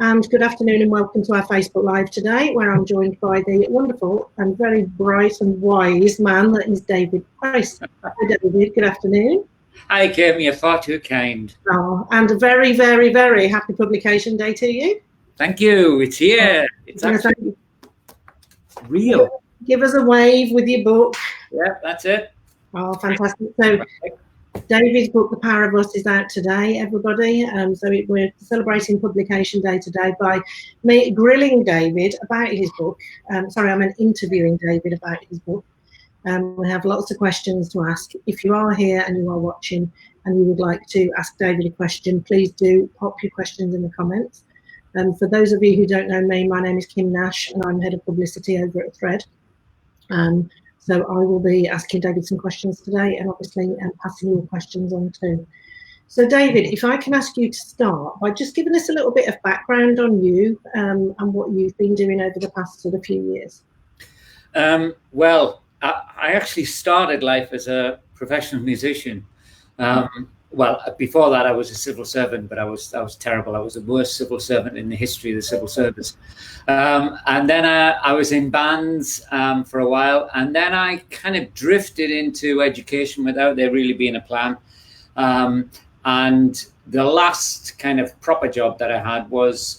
And good afternoon and welcome to our Facebook Live today, where I'm joined by the wonderful and very bright and wise man that is David Price. Hi, David. Good afternoon. Hi, Kim. You're far too kind. Oh, and a very, very, very happy publication day to you. Thank you. It's here. It's actually real. Give us a wave with your book. Yeah, that's it. Oh, fantastic. So David's book, The Power of Us, is out today, everybody. We're celebrating publication day today by me grilling David about his book. Interviewing David about his book. We have lots of questions to ask. If you are here and you are watching and you would like to ask David a question, please do pop your questions in the comments. For those of you who don't know me, my name is Kim Nash and I'm head of publicity over at Thread. So I will be asking David some questions today and obviously passing your questions on too. So David, if I can ask you to start by just giving us a little bit of background on you and what you've been doing over the past sort of few years. I actually started life as a professional musician. Before that, I was a civil servant, but I was terrible. I was the worst civil servant in the history of the civil service. And then I was in bands for a while, and then I kind of drifted into education without there really being a plan. And the last kind of proper job that I had was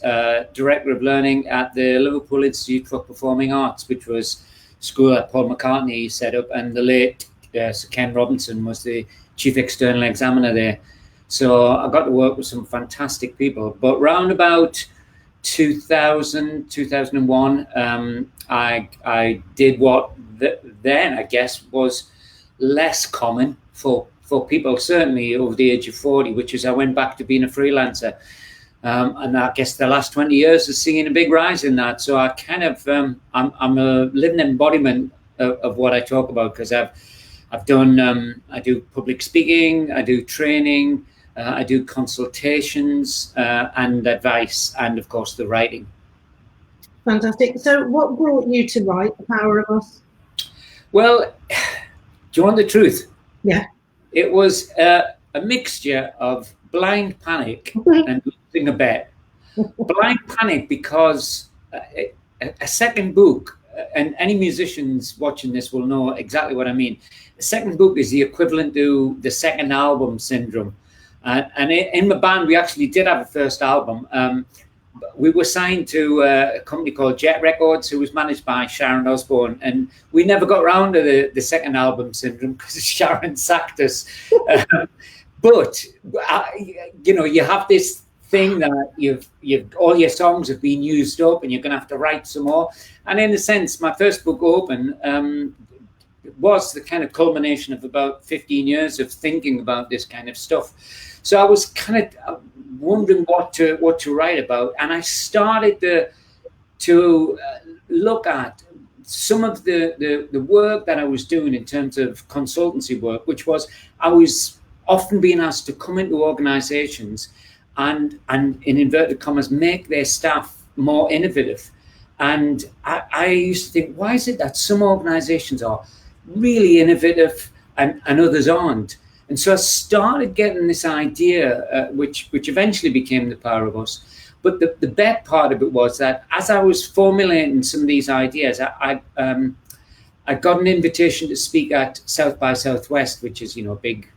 director of learning at the Liverpool Institute for Performing Arts, which was a school that Paul McCartney set up, and the late Sir Ken Robinson was the chief external examiner there. So I got to work with some fantastic people. But round about 2000, 2001, I did what then I guess was less common for people, certainly over the age of 40, which is I went back to being a freelancer. And I guess the last 20 years has seen a big rise in that. So I kind of, I'm a living embodiment of what I talk about, because I've done, I do public speaking, I do training, I do consultations and advice, and of course the writing. Fantastic. So what brought you to write The Power of Us? Well, do you want the truth? Yeah. It was a mixture of blind panic and losing a bet. Blind panic because a second book, and any musicians watching this will know exactly what I mean. The second book is the equivalent to the second album syndrome. And in my band, we actually did have a first album. We were signed to a company called Jet Records, who was managed by Sharon Osbourne. And we never got around to the second album syndrome because Sharon sacked us. But you have this thing that you've all your songs have been used up and you're going to have to write some more. And in a sense, my first book, Open, was the kind of culmination of about 15 years of thinking about this kind of stuff. So I was kind of wondering what to write about, and I started to look at some of the work that I was doing in terms of consultancy work, which was I was often being asked to come into organizations and in inverted commas make their staff more innovative. And I used to think, why is it that some organizations are really innovative and others aren't? And so I started getting this idea, which eventually became The Power of Us. But the best part of it was that as I was formulating some of these ideas, I got an invitation to speak at South by Southwest, which is, a big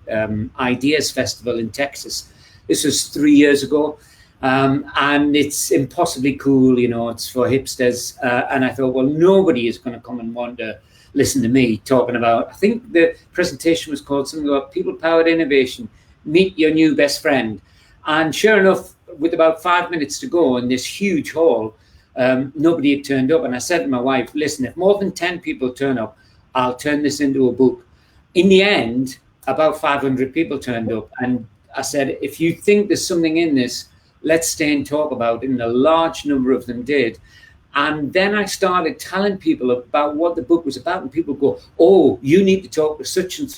ideas festival in Texas. This was 3 years ago. And it's impossibly cool, it's for hipsters. And I thought, well, nobody is going to come and want to listen to me talking about, I think the presentation was called something about people-powered innovation, meet your new best friend. And sure enough, with about 5 minutes to go in this huge hall, nobody had turned up. And I said to my wife, listen, if more than 10 people turn up, I'll turn this into a book. In the end, about 500 people turned up. And I said, if you think there's something in this, let's stay and talk about it. And a large number of them did. And then I started telling people about what the book was about. And people go, oh, you need to talk to such and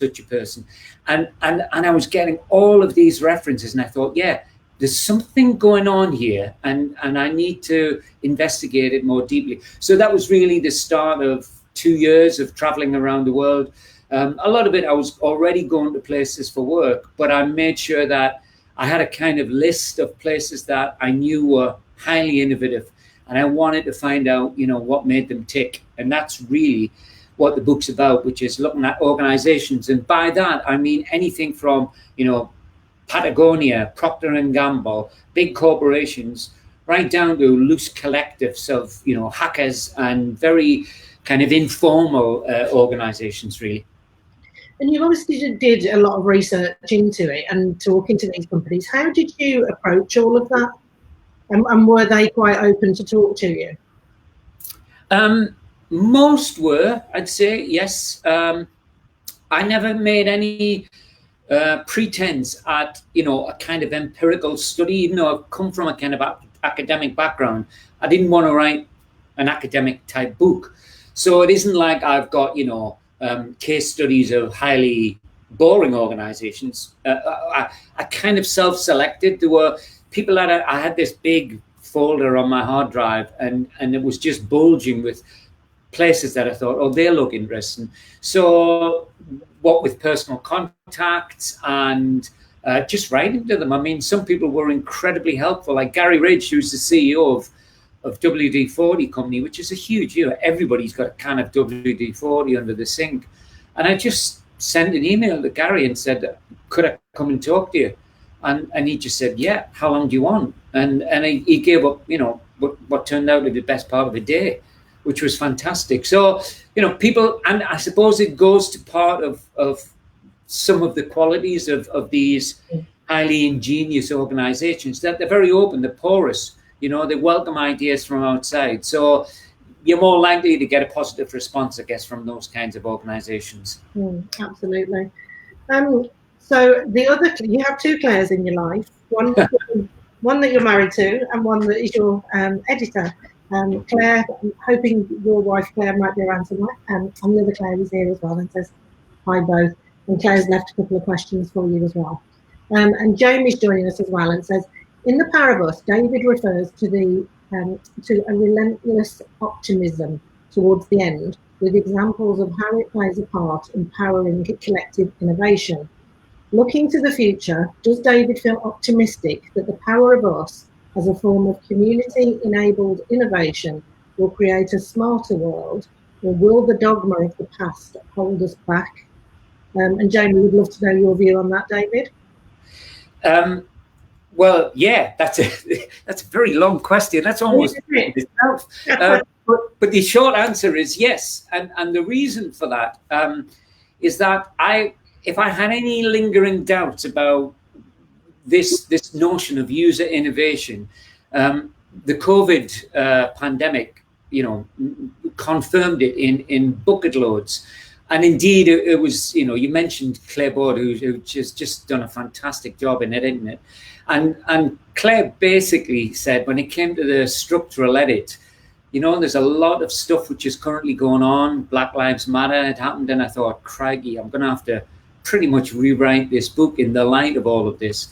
such a person. And I was getting all of these references. And I thought, yeah, there's something going on here. And I need to investigate it more deeply. So that was really the start of 2 years of traveling around the world. A lot of it, I was already going to places for work, but I made sure that I had a kind of list of places that I knew were highly innovative. And I wanted to find out, what made them tick. And that's really what the book's about, which is looking at organizations. And by that, I mean anything from, Patagonia, Procter and Gamble, big corporations, right down to loose collectives of, hackers and very kind of informal organizations, really. And you obviously did a lot of research into it and talking to these companies. How did you approach all of that? And were they quite open to talk to you? Most were, I'd say, yes. I never made any pretense at, a kind of empirical study, even though I've come from a kind of academic background. I didn't want to write an academic type book. So it isn't like I've got, case studies of highly boring organizations. I kind of self-selected. There were people that I had this big folder on my hard drive, and it was just bulging with places that I thought, oh, they look interesting. So what with personal contacts and just writing to them. I mean, some people were incredibly helpful, like Gary Ridge, who's the CEO of WD-40 company, which is a huge, everybody's got a can of WD-40 under the sink. And I just sent an email to Gary and said, could I come and talk to you? And he just said, yeah, how long do you want? And he gave up, what turned out to be the best part of the day, which was fantastic. So, people, and I suppose it goes to part of some of the qualities of these highly ingenious organizations, that they're very open, they're porous, they welcome ideas from outside. So you're more likely to get a positive response, I guess, from those kinds of organizations. Absolutely. So you have two Claires in your life, one that you're married to and one that is your editor. Claire, I'm hoping your wife Claire might be around somewhere. And the other Claire is here as well and says hi both. And Claire's left a couple of questions for you as well. And Jamie's joining us as well and says, in the Parabus, David refers to a relentless optimism towards the end, with examples of how it plays a part in powering collective innovation. Looking to the future, does David feel optimistic that the power of us as a form of community-enabled innovation will create a smarter world, or will the dogma of the past hold us back? And Jamie, would love to know your view on that, David. Well, yeah, that's a very long question. That's almost itself. But the short answer is yes, and the reason for that is that if I had any lingering doubts about this notion of user innovation, the COVID pandemic, confirmed it in bucket loads. And indeed, it was, you mentioned Claire Board, who just done a fantastic job in editing it. And Claire basically said, when it came to the structural edit, there's a lot of stuff which is currently going on. Black Lives Matter had happened. And I thought, crikey, I'm going to have to pretty much rewrite this book in the light of all of this.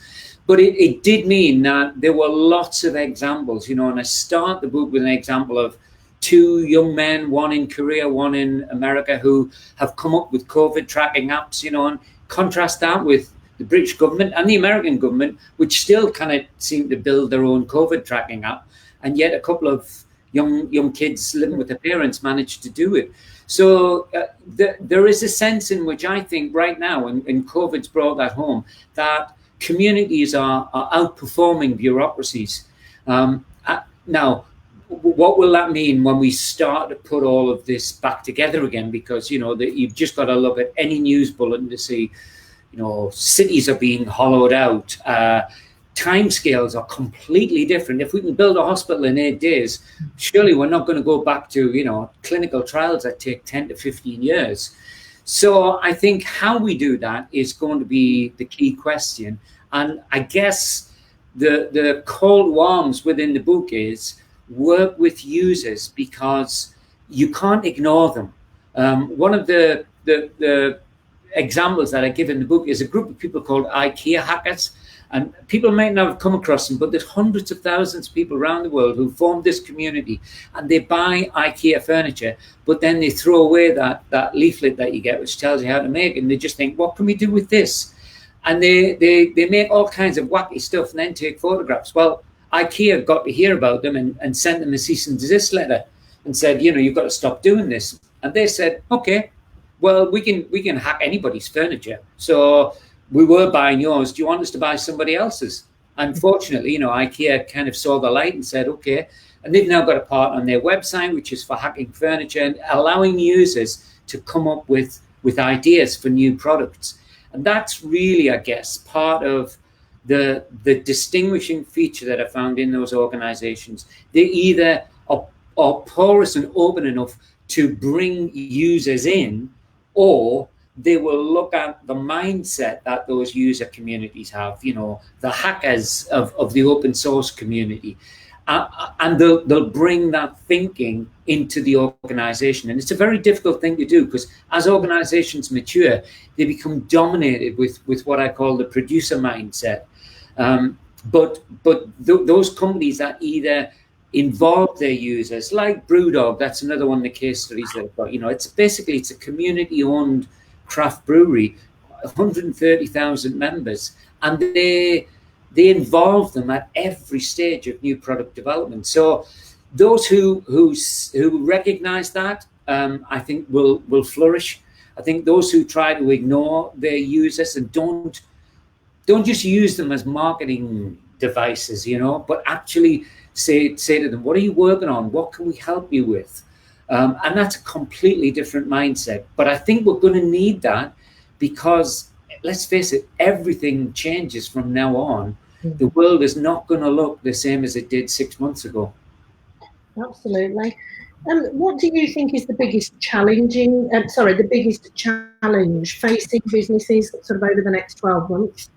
But it did mean that there were lots of examples, and I start the book with an example of two young men, one in Korea, one in America, who have come up with COVID tracking apps, and contrast that with the British government and the American government, which still kind of seem to build their own COVID tracking app. And yet a couple of young kids living with their parents managed to do it. So there is a sense in which I think right now, and COVID's brought that home, that communities are outperforming bureaucracies. Now, what will that mean when we start to put all of this back together again? Because, you've just got to look at any news bulletin to see, cities are being hollowed out. Timescales are completely different. If we can build a hospital in 8 days, surely we're not going to go back to, clinical trials that take 10 to 15 years. So I think how we do that is going to be the key question. And I guess the call to arms within the book is work with users, because you can't ignore them. One of the examples that I give in the book is a group of people called IKEA hackers. And people might not have come across them, but there's hundreds of thousands of people around the world who form this community, and they buy IKEA furniture, but then they throw away that leaflet that you get, which tells you how to make it. And they just think, what can we do with this? And they make all kinds of wacky stuff and then take photographs. Well, IKEA got to hear about them and sent them a cease and desist letter and said, you know, you've got to stop doing this. And they said, okay, well, we can hack anybody's furniture. So we were buying yours. Do you want us to buy somebody else's? Unfortunately, you know, IKEA kind of saw the light and said, okay. And they've now got a part on their website, which is for hacking furniture and allowing users to come up with ideas for new products. And that's really, I guess, part of the distinguishing feature that I found in those organizations. They either are porous and open enough to bring users in, or they will look at the mindset that those user communities have, you know, the hackers of the open source community. And they'll bring that thinking into the organization. And it's a very difficult thing to do, because as organizations mature, they become dominated with what I call the producer mindset. But those companies that either involve their users, like BrewDog, that's another one of the case studies that I've got. You know, it's a community-owned craft brewery, 130,000 members, and they involve them at every stage of new product development. So those who recognize that, I think will flourish. I think those who try to ignore their users and don't just use them as marketing devices, you know, but actually say to them, what are you working on? What can we help you with? And that's a completely different mindset. But I think we're going to need that, because let's face it, everything changes from now on. The world is not going to look the same as it did 6 months ago. Absolutely. What do you think is the biggest challenge facing businesses sort of over the next 12 months?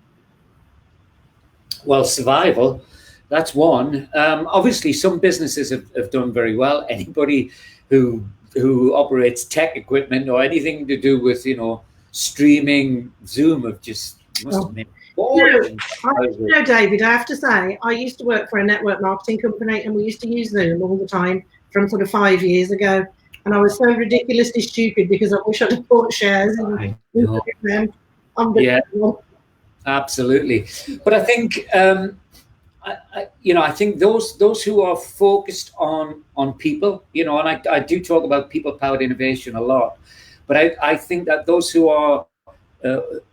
Well, survival, that's one. Obviously, some businesses have done very well. Anybody who operates tech equipment or anything to do with, you know, streaming Zoom must have been boring. No, David, I have to say, I used to work for a network marketing company, and we used to use Zoom all the time from sort of 5 years ago. And I was so ridiculously stupid because I wish I'd have bought shares. Yeah, absolutely. But I think, I think those who are focused on people, you know, and I do talk about people-powered innovation a lot, but I think that those who are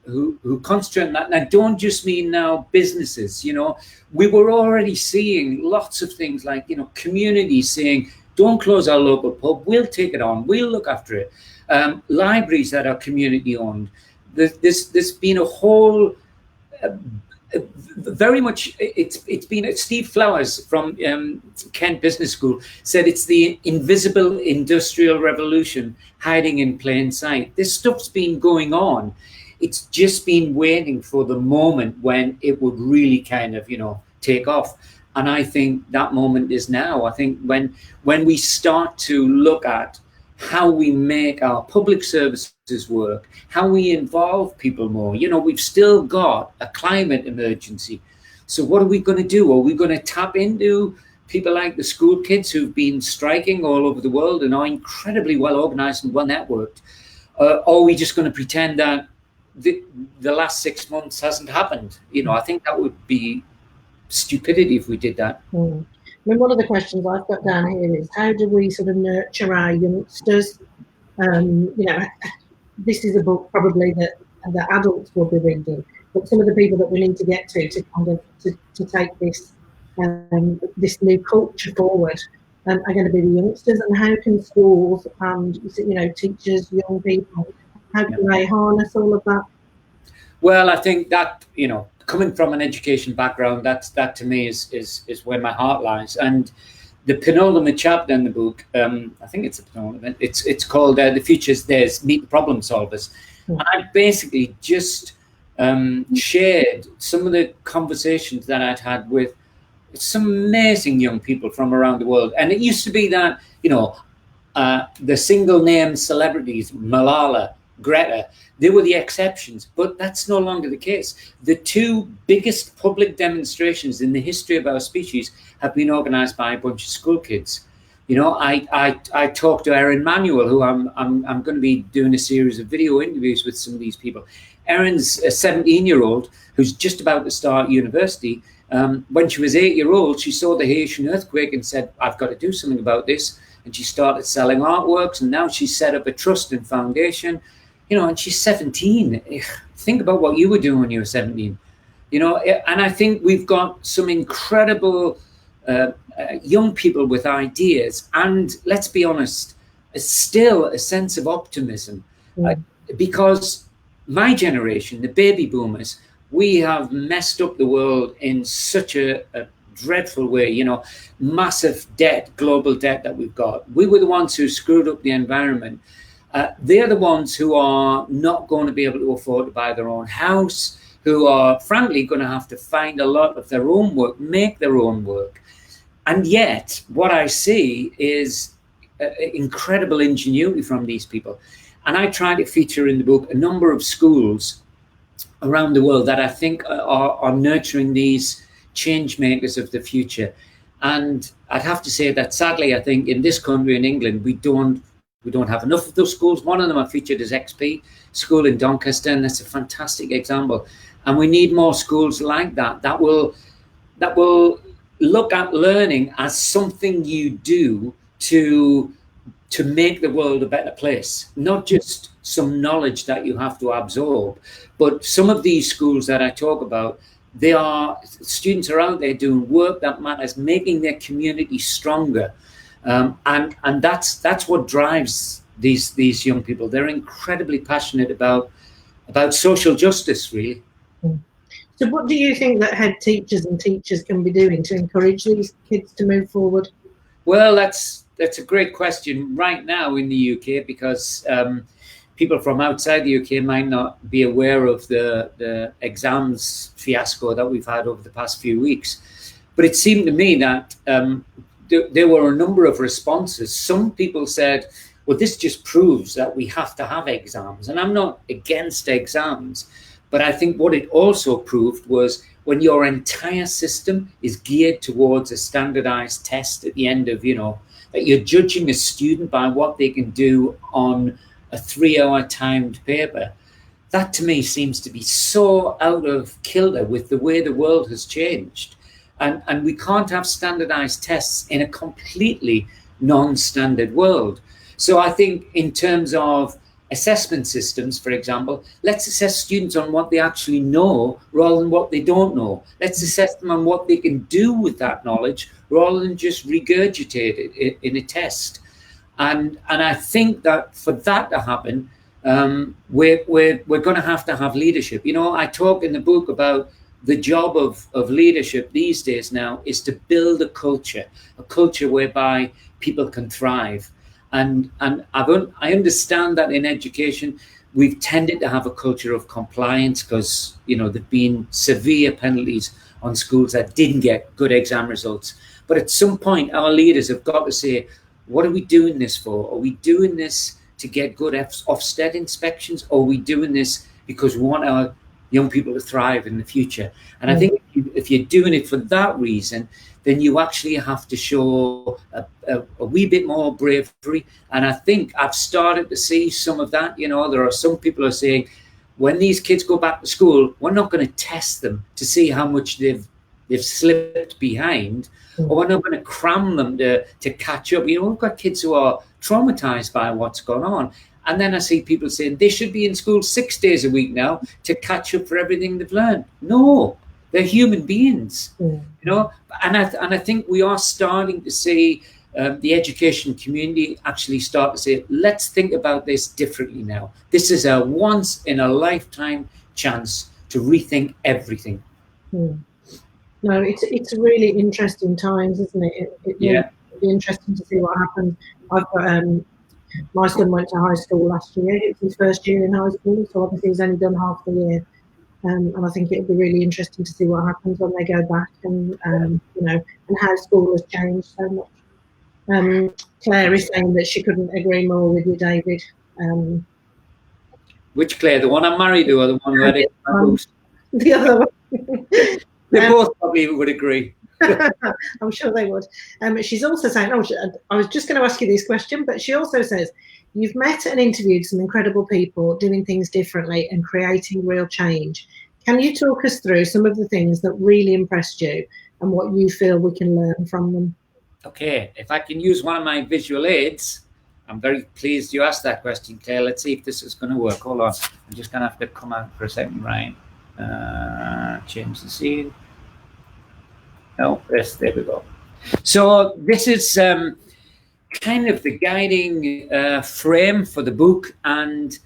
who concentrate on that, and I don't just mean now businesses, you know, we were already seeing lots of things like, you know, communities saying, don't close our local pub, we'll take it on, we'll look after it. Libraries that are community owned. There's been a whole very much, it's been Steve Flowers from Kent Business School said it's the invisible industrial revolution hiding in plain sight. This stuff's been going on. It's just been waiting for the moment when it would really kind of, you know, take off. And I think that moment is now. I think when we start to look at how we make our public services work, how we involve people more. You know, we've still got a climate emergency. So what are we going to do? Are we going to tap into people like the school kids who've been striking all over the world and are incredibly well organized and well networked? Or are we just going to pretend that the last 6 months hasn't happened? You know, I think that would be stupidity if we did that. I mean, one of the questions I've got down here is, how do we sort of nurture our youngsters? You know, this is a book probably that the adults will be reading, but some of the people that we need to get to kind of to take this this new culture forward are going to be the youngsters. And how can schools and, you know, teachers, young people, how can they harness all of that? Well, I think that, you know, coming from an education background, that to me is where my heart lies. And the penultimate chapter in the book, I think it's a penultimate. It's called "The Future's Theirs: Meet the Problem Solvers." And I basically just shared some of the conversations that I'd had with some amazing young people from around the world. And it used to be that, you know, the single name celebrities, Malala, Greta, they were the exceptions, but that's no longer the case. The two biggest public demonstrations in the history of our species have been organized by a bunch of school kids. You know, I talked to Erin Manuel, who I'm going to be doing a series of video interviews with some of these people. Erin's a 17-year-old who's just about to start university, When she was 8 years old, she saw the Haitian earthquake and said, I've got to do something about this. And she started selling artworks, and now she's set up a trust and foundation, and she's 17. Think about what you were doing when you were 17, and I think we've got some incredible young people with ideas, and let's be honest, still a sense of optimism, because my generation, the baby boomers, we have messed up the world in such a dreadful way, massive debt, global debt that we've got. We were the ones who screwed up the environment. They're the ones who are not going to be able to afford to buy their own house, who are frankly going to have to find a lot of their own work, make their own work. And yet what I see is incredible ingenuity from these people. And I try to feature in the book a number of schools around the world that I think are nurturing these change makers of the future. And I'd have to say that sadly, I think in this country, in England, we don't have enough of those schools. One of them I featured is XP School in Doncaster, and that's a fantastic example. And we need more schools like that will look at learning as something you do to make the world a better place, not just some knowledge that you have to absorb. But some of these schools that I talk about, students are out there doing work that matters, making their community stronger, and that's what drives these young people. They're incredibly passionate about social justice, really. So what do you think that head teachers and teachers can be doing to encourage these kids to move forward? Well, that's a great question right now in the UK, because people from outside the UK might not be aware of the exams fiasco that we've had over the past few weeks. But it seemed to me that there were a number of responses. Some people said, well, this just proves that we have to have exams. And I'm not against exams, but I think what it also proved was when your entire system is geared towards a standardized test at the end of, that you're judging a student by what they can do on a 3-hour timed paper, that to me seems to be so out of kilter with the way the world has changed. And we can't have standardized tests in a completely non-standard world. So I think in terms of assessment systems, for example, let's assess students on what they actually know rather than what they don't know. Let's assess them on what they can do with that knowledge rather than just regurgitate it in a test. And I think that for that to happen, we're going to have leadership. I talk in the book about the job of leadership these days now is to build a culture whereby people can thrive. And I understand that in education, we've tended to have a culture of compliance because, there've been severe penalties on schools that didn't get good exam results. But at some point, our leaders have got to say, what are we doing this for? Are we doing this to get good Ofsted inspections? Or are we doing this because we want our young people to thrive in the future? And I think if you're doing it for that reason, then you actually have to show a wee bit more bravery. And I think I've started to see some of that. There are some people who are saying, when these kids go back to school, we're not going to test them to see how much they've slipped behind, or we're not going to cram them to catch up. We've got kids who are traumatized by what's gone on. And then I see people saying they should be in school 6 days a week now to catch up for everything they've learned. No, they're human beings, And I think we are starting to see the education community actually start to say, let's think about this differently now. This is a once in a lifetime chance to rethink everything. No, it's really interesting times, isn't it? It'd be interesting to see what happens. I've got my son went to high school last year. It's his first year in high school, so obviously he's only done half the year. And I think it'll be really interesting to see what happens when they go back, and and how school has changed so much. Claire is saying that she couldn't agree more with you, David. Which Claire? The one I'm married to, or the one who had it? The other one. They both probably would agree. I'm sure they would. She's also saying, I was just going to ask you this question, but she also says, you've met and interviewed some incredible people doing things differently and creating real change. Can you talk us through some of the things that really impressed you and what you feel we can learn from them? Okay, if I can use one of my visual aids, I'm very pleased you asked that question, Claire. Let's see if this is going to work. Hold on. I'm just going to have to come out for a second, Ryan. Change the scene. Oh, yes, there we go. So this is kind of the guiding frame for the book. And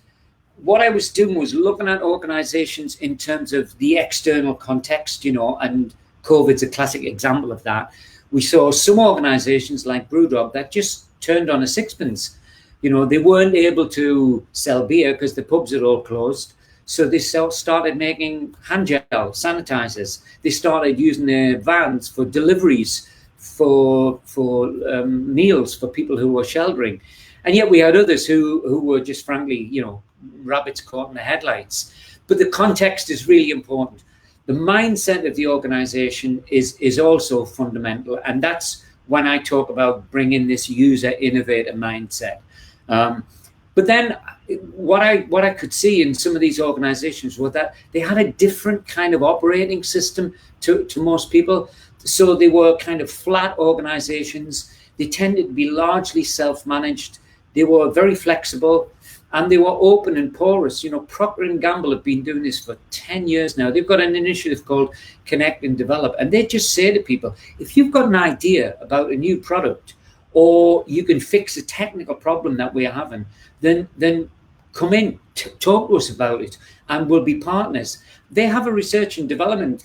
what I was doing was looking at organizations in terms of the external context, and COVID's a classic example of that. We saw some organizations like BrewDog that just turned on a sixpence. They weren't able to sell beer because the pubs had all closed. So they started making hand gel sanitizers. They started using their vans for deliveries, for meals for people who were sheltering. And yet we had others who were just frankly, rabbits caught in the headlights. But the context is really important. The mindset of the organization is also fundamental. And that's when I talk about bringing this user innovator mindset. But then what I could see in some of these organizations was that they had a different kind of operating system to most people. So they were kind of flat organizations. They tended to be largely self-managed. They were very flexible, and they were open and porous. Procter & Gamble have been doing this for 10 years now. They've got an initiative called Connect and Develop. And they just say to people, if you've got an idea about a new product, or you can fix a technical problem that we're having, then come in, talk to us about it, and we'll be partners. They have a research and development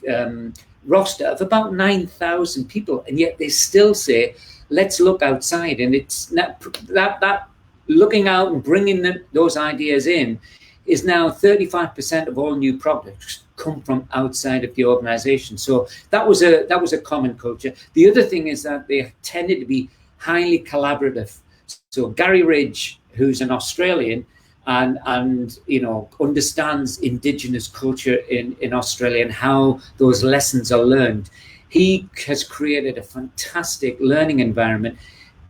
roster of about 9,000 people, and yet they still say, let's look outside. And it's not that looking out and bringing those ideas in is now 35% of all new products come from outside of the organization. So that was a common culture. The other thing is that they tended to be highly collaborative. So Gary Ridge, who's an Australian and understands indigenous culture in Australia and how those lessons are learned, he has created a fantastic learning environment.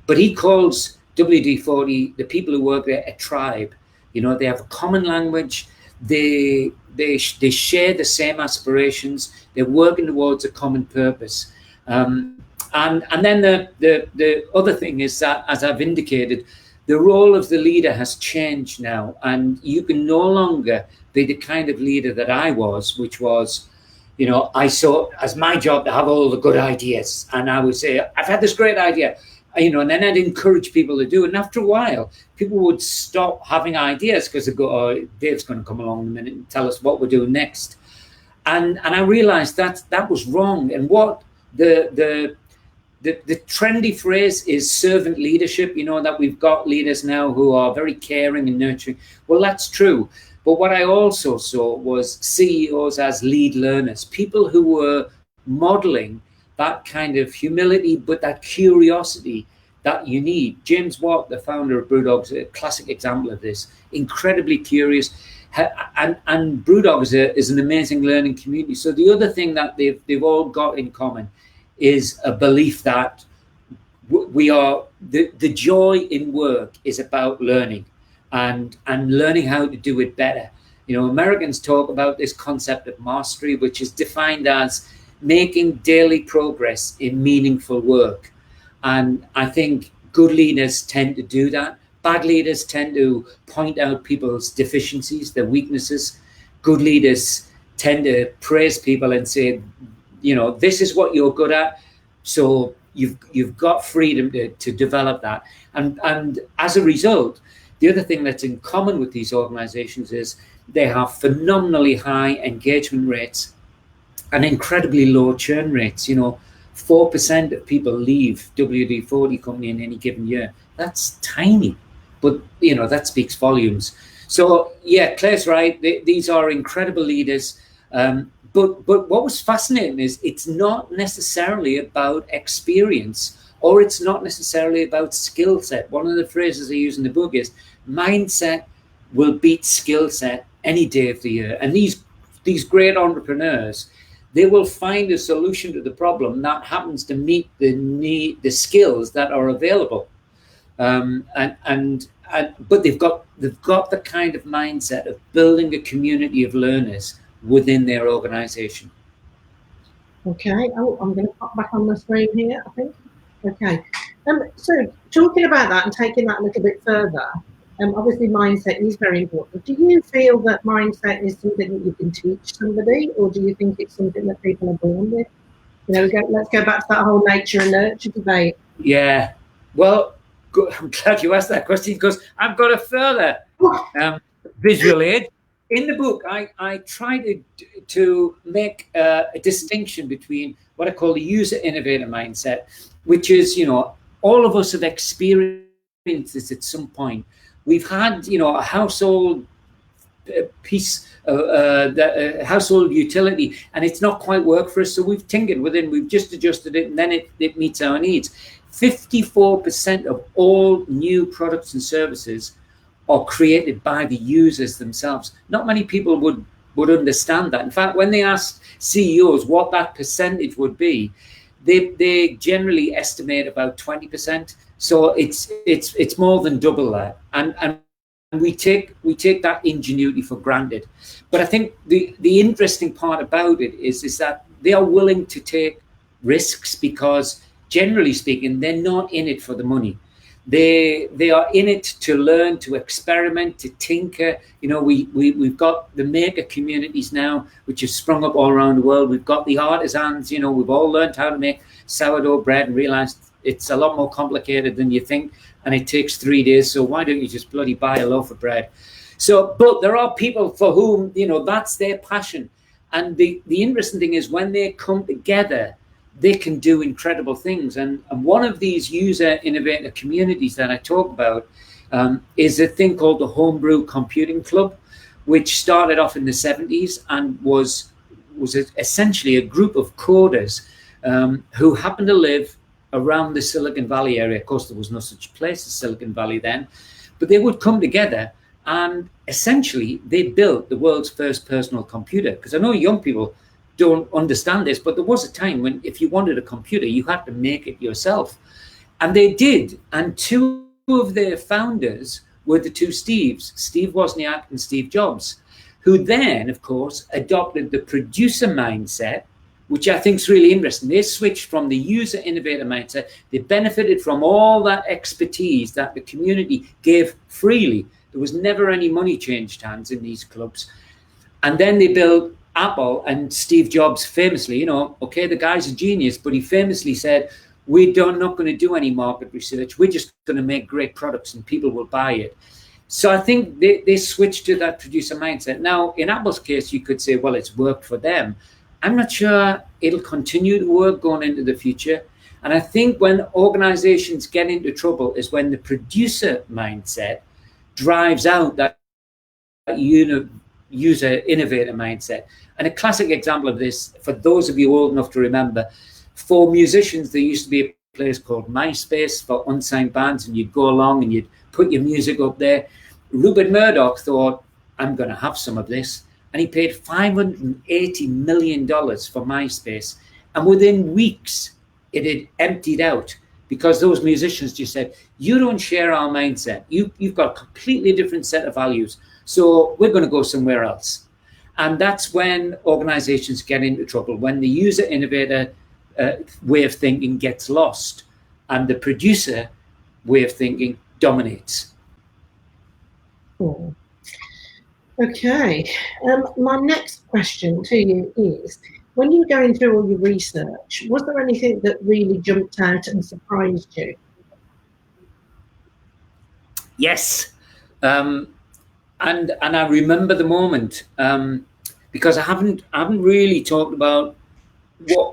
But he calls WD-40, the people who work there, a tribe. They have a common language. They share the same aspirations. They're working towards a common purpose. And then the other thing is that, as I've indicated, the role of the leader has changed now, and you can no longer be the kind of leader that I was, which was, I saw as my job to have all the good ideas, and I would say, I've had this great idea, and then I'd encourage people to do it. And after a while, people would stop having ideas because they'd go, oh, Dave's going to come along in a minute and tell us what we're doing next. And I realized that was wrong. And what the trendy phrase is servant leadership, that we've got leaders now who are very caring and nurturing. Well, that's true. But what I also saw was CEOs as lead learners, people who were modeling that kind of humility, but that curiosity that you need. James Watt, the founder of BrewDog, is a classic example of this. Incredibly curious. And BrewDog is an amazing learning community. So the other thing that they've all got in common is a belief that we are the joy in work is about learning and learning how to do it better. Americans talk about this concept of mastery, which is defined as making daily progress in meaningful work. And I think good leaders tend to do that. Bad leaders tend to point out people's deficiencies, their weaknesses. Good leaders tend to praise people and say, this is what you're good at, so you've got freedom to develop that. And as a result, the other thing that's in common with these organizations is they have phenomenally high engagement rates and incredibly low churn rates. 4% of people leave WD-40 company in any given year. That's tiny, but that speaks volumes. So yeah, Claire's right. These are incredible leaders. But what was fascinating is it's not necessarily about experience, or it's not necessarily about skill set. One of the phrases I use in the book is mindset will beat skill set any day of the year. And these great entrepreneurs, they will find a solution to the problem that happens to meet the skills that are available. But they've got the kind of mindset of building a community of learners within their organization. Okay. Oh, I'm going to pop back on the screen here, I think. Okay. So talking about that and taking that a little bit further, obviously mindset is very important. Do you feel that mindset is something that you can teach somebody, or do you think it's something that people are born with? Let's go back to that whole nature and nurture debate. Yeah. Well, good. I'm glad you asked that question, because I've got a further visual aid. In the book, I try to make a distinction between what I call the user innovator mindset, which is, all of us have experienced this at some point. We've had, a household piece, household utility, and it's not quite worked for us. So we've tinkered within, we've just adjusted it, and then it meets our needs. 54% of all new products and services are created by the users themselves. Not many people would understand that. In fact, when they asked CEOs what that percentage would be, they generally estimate about 20%. So it's more than double that. And we take that ingenuity for granted. But I think the interesting part about it is that they are willing to take risks, because generally speaking, they're not in it for the money. They are in it to learn, to experiment, to tinker. We've got the maker communities now, which have sprung up all around the world. We've got the artisans. We've all learned how to make sourdough bread and realized it's a lot more complicated than you think, and it takes 3 days. So why don't you just bloody buy a loaf of bread? So, but there are people for whom, that's their passion. And the interesting thing is, when they come together, they can do incredible things. And one of these user innovator communities that I talk about is a thing called the Homebrew Computing Club, which started off in the 70s and was essentially a group of coders who happened to live around the Silicon Valley area. Of course, there was no such place as Silicon Valley then, but they would come together and essentially they built the world's first personal computer. Because I know young people don't understand this, but there was a time when if you wanted a computer, you had to make it yourself. And they did. And two of their founders were the two Steves, Steve Wozniak and Steve Jobs, who then, of course, adopted the producer mindset, which I think is really interesting. They switched from the user innovator mindset. They benefited from all that expertise that the community gave freely. There was never any money changed hands in these clubs. And then they built Apple, and Steve Jobs famously, okay, the guy's a genius, but he famously said, we're not going to do any market research. We're just going to make great products and people will buy it. So I think they switched to that producer mindset. Now, in Apple's case, you could say, well, it's worked for them. I'm not sure it'll continue to work going into the future. And I think when organizations get into trouble is when the producer mindset drives out that user innovator mindset. And a classic example of this, for those of you old enough to remember, for musicians, there used to be a place called MySpace for unsigned bands, and you'd go along and you'd put your music up there. Rupert Murdoch thought, I'm going to have some of this. And he paid $580 million for MySpace. And within weeks, it had emptied out because those musicians just said, you don't share our mindset. You've got a completely different set of values. So we're going to go somewhere else. And that's when organizations get into trouble, when the user innovator way of thinking gets lost and the producer way of thinking dominates. Cool. Okay. My next question to you is, when you were going through all your research, was there anything that really jumped out and surprised you? Yes. And I remember the moment because I haven't really talked about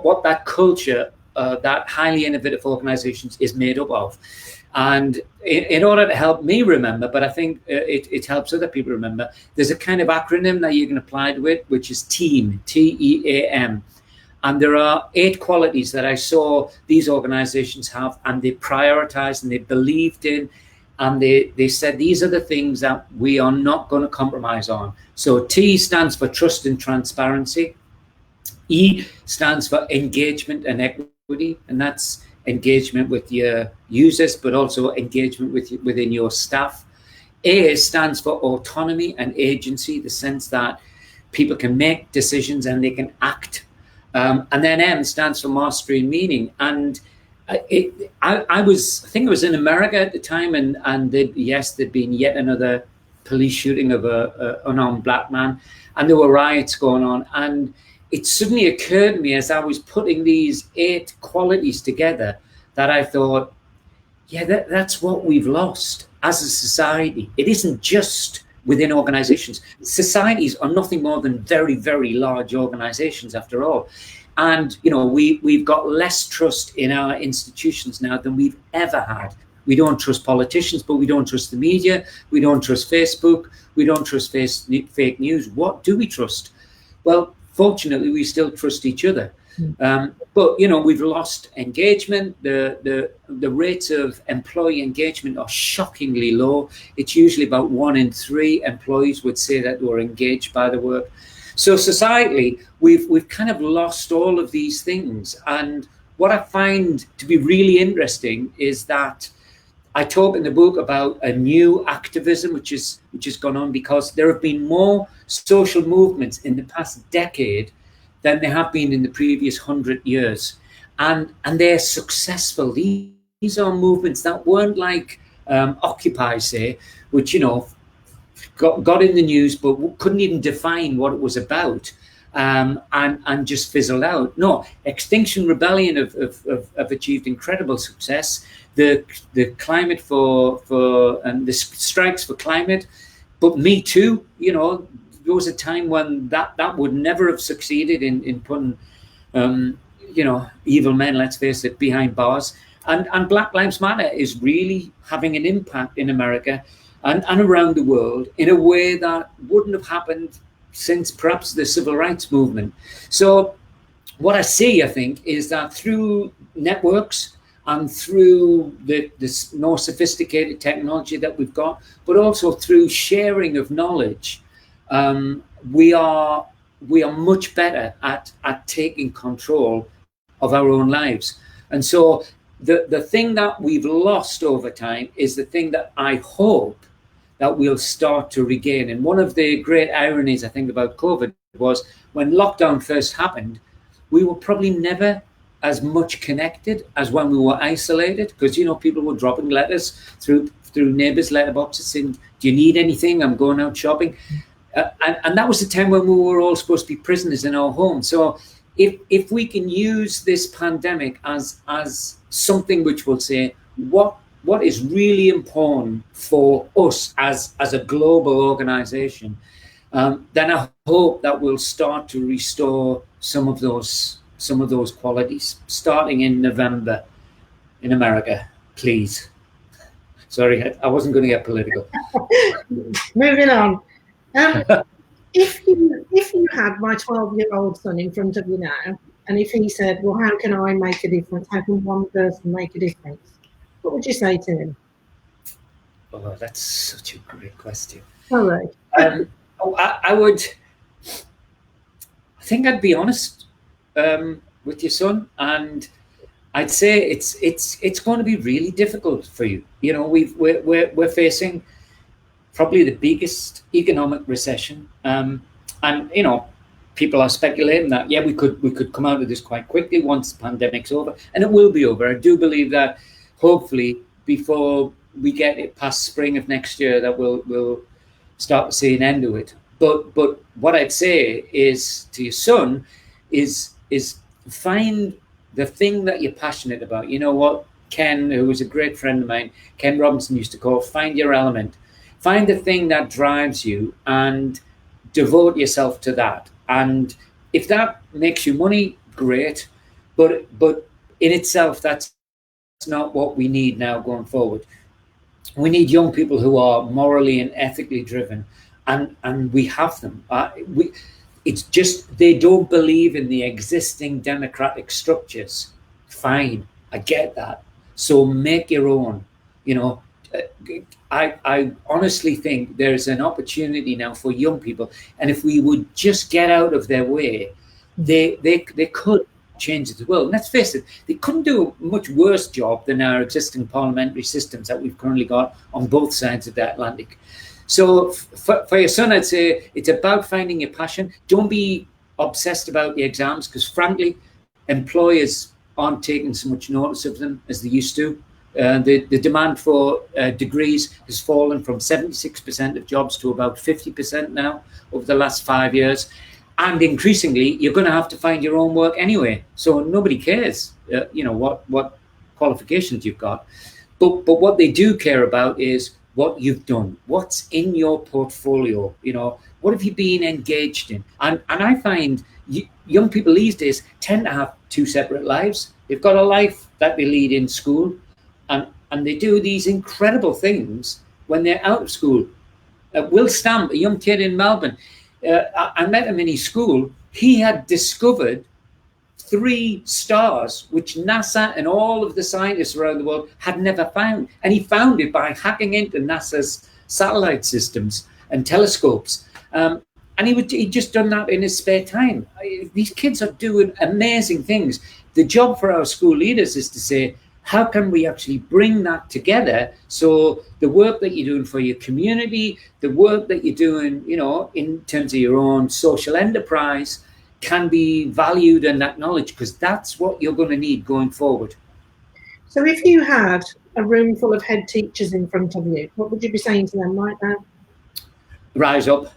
what that culture, that highly innovative organizations is made up of. And in order to help me remember, but I think it helps other people remember, there's a kind of acronym that you can apply to it, which is TEAM, T-E-A-M. And there are 8 qualities that I saw these organizations have, and they prioritized and they believed in. And they said, these are the things that we are not going to compromise on. So T stands for trust and transparency. E stands for engagement and equity. And that's engagement with your users, but also engagement within your staff. A stands for autonomy and agency, the sense that people can make decisions and they can act. And then M stands for mastery and meaning. And I think I was in America at the time, and there'd been yet another police shooting of a unarmed black man, and there were riots going on. And it suddenly occurred to me as I was putting these 8 qualities together that I thought, yeah, that's what we've lost as a society. It isn't just within organizations. Societies are nothing more than very, very large organizations after all. And, you know, we've got less trust in our institutions now than we've ever had. We don't trust politicians, but we don't trust the media. We don't trust Facebook. We don't trust fake news. What do we trust? Well, fortunately, we still trust each other. But, you know, we've lost engagement. The rates of employee engagement are shockingly low. It's usually about 1 in 3 employees would say that they were engaged by the work. So societally, we've kind of lost all of these things. And what I find to be really interesting is that I talk in the book about a new activism which has gone on, because there have been more social movements in the past decade than there have been in the previous 100 years. And they're successful. These are movements that weren't like Occupy, say, which, you know, got in the news but couldn't even define what it was about, and just fizzled out. No, Extinction Rebellion have achieved incredible success. The climate for and the strikes for climate, but Me Too, you know, there was a time when that would never have succeeded in putting you know, evil men, let's face it, behind bars. And Black Lives Matter is really having an impact in America and around the world in a way that wouldn't have happened since perhaps the civil rights movement. So what I see, I think, is that through networks and through the more sophisticated technology that we've got, but also through sharing of knowledge, we are much better at taking control of our own lives. And so the thing that we've lost over time is the thing that I hope that we'll start to regain. And one of the great ironies, I think, about COVID was when lockdown first happened, we were probably never as much connected as when we were isolated, because, you know, people were dropping letters through neighbours' letterboxes saying, do you need anything? I'm going out shopping. And that was the time when we were all supposed to be prisoners in our homes. So if we can use this pandemic as something which will say, what is really important for us as a global organization, then I hope that we'll start to restore some of those qualities, starting in November in America, please. Sorry, I wasn't going to get political. Moving on. If you had my 12-year-old son in front of you now, and if he said, well, how can I make a difference? How can one person make a difference? What would you say to him? Oh, that's such a great question. All right. I think I'd be honest with your son, and I'd say it's going to be really difficult for you. You know, we're facing probably the biggest economic recession, and you know, people are speculating that we could come out of this quite quickly once the pandemic's over, and it will be over. I do believe that hopefully before we get it past spring of next year, that we'll start to see an end to it. But what I'd say is to your son is find the thing that you're passionate about. You know what Ken, who was a great friend of mine, Ken Robinson, used to call find your element. Find the thing that drives you and devote yourself to that. And if that makes you money, great. But in itself, that's not what we need now going forward. We need young people who are morally and ethically driven, and we have them. It's just they don't believe in the existing democratic structures. Fine, I get that. So make your own. You know, I honestly think there's an opportunity now for young people, and if we would just get out of their way, they could change the world. And let's face it, they couldn't do a much worse job than our existing parliamentary systems that we've currently got on both sides of the Atlantic. So for your son, I'd say it's about finding your passion. Don't be obsessed about the exams, because frankly, employers aren't taking so much notice of them as they used to. The demand for degrees has fallen from 76% of jobs to about 50% now over the last 5 years. And increasingly, you're going to have to find your own work anyway. So nobody cares, what qualifications you've got. But what they do care about is what you've done, what's in your portfolio, what have you been engaged in? And I find young people these days tend to have two separate lives. They've got a life that they lead in school, and they do these incredible things when they're out of school. Will Stamp, a young kid in Melbourne, I met him in his school. He had discovered 3 stars which NASA and all of the scientists around the world had never found. And he found it by hacking into NASA's satellite systems and telescopes. And he'd just done that in his spare time. These kids are doing amazing things. The job for our school leaders is to say, how can we actually bring that together so the work that you're doing for your community, the work that you're doing, in terms of your own social enterprise, can be valued and acknowledged, because that's what you're going to need going forward. So if you had a room full of head teachers in front of you, what would you be saying to them right now? Rise up.